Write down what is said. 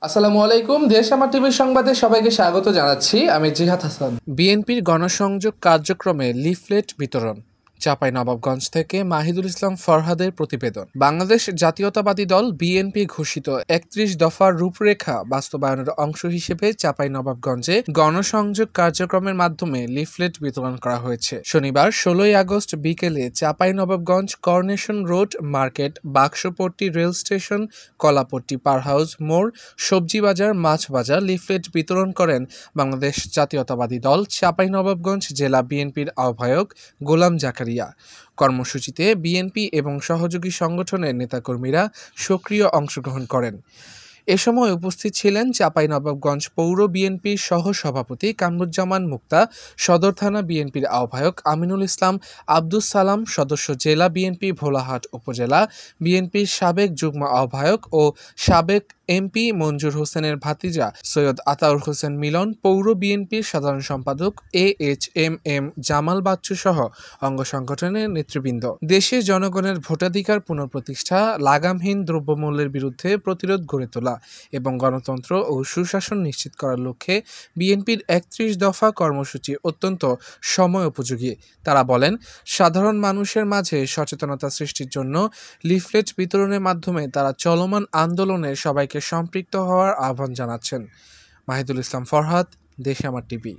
আসসালামু আলাইকুম। দেশ আমার টিভির সংবাদে সবাইকে স্বাগত জানাচ্ছি। আমি জিহাদ হাসান। বিএনপির গণসংযোগ কার্যক্রমে লিফলেট বিতরণ। চাঁপাইনবাবগঞ্জ থেকে মাহিদুল ইসলাম ফরহাদের প্রতিবেদন। বাংলাদেশ জাতীয়তাবাদী দল বিএনপি ঘোষিত ৩১ দফার রূপরেখা বাস্তবায়নের অংশ হিসেবে চাঁপাইনবাবগঞ্জে গণসংযোগ কার্যক্রমের মাধ্যমে লিফলেট বিতরণ করা হয়েছে। শনিবার ১৬ই আগস্ট বিকেলে Chapainawabganj coronation road market, Bakshapatti rail station, Kolapatti power house মোড়, সবজি বাজার, মাছ বাজার লিফলেট বিতরণ করেন বাংলাদেশ জাতীয়তাবাদী দল চাঁপাইনবাবগঞ্জ জেলা বিএনপির আহ্বায়ক গোলাম জাকারিয়া। কর্মসূচিতে বিএনপি এবং সহযোগী সংগঠনের নেতাকর্মীরা সক্রিয় অংশগ্রহণ করেন। এ সময় উপস্থিত ছিলেন চাঁপাইনবাবগঞ্জ পৌর বিএনপির সহসভাপতি কামরুজ্জামান মুক্তা, সদর থানা বিএনপির আহ্বায়ক আমিনুল ইসলাম, আব্দুস সালাম, সদস্য জেলা বিএনপি ভোলাহাট উপজেলা বিএনপির সাবেক যুগ্ম আহ্বায়ক ও সাবেক এমপি মঞ্জুর হোসেনের ভাতিজা সৈয়দ আতাউর হোসেন মিলন, পৌর বিএনপির সাধারণ সম্পাদক এএইচএম জামাল বাচ্চু সহ অঙ্গ সংগঠনের নেতৃবৃন্দ। দেশে জনগণের ভোটাধিকার পুনঃপ্রতিষ্ঠা, লাগামহীন দ্রব্যমূল্যের বিরুদ্ধে প্রতিরোধ গড়ে তোলা এবং গণতন্ত্র ও সুশাসন নিশ্চিত করার লক্ষ্যে বিএনপির ৩১ দফা কর্মসূচি অত্যন্ত সময় উপযোগী। তারা বলেন, সাধারণ মানুষের মাঝে সচেতনতা সৃষ্টির জন্য লিফলেট বিতরণের মাধ্যমে তারা চলমান আন্দোলনে সবাইকে সম্পৃক্ত হওয়ার আহ্বান জানাচ্ছেন। মাহিদুল ইসলাম ফরহাদ, দেশ আমার টিভি।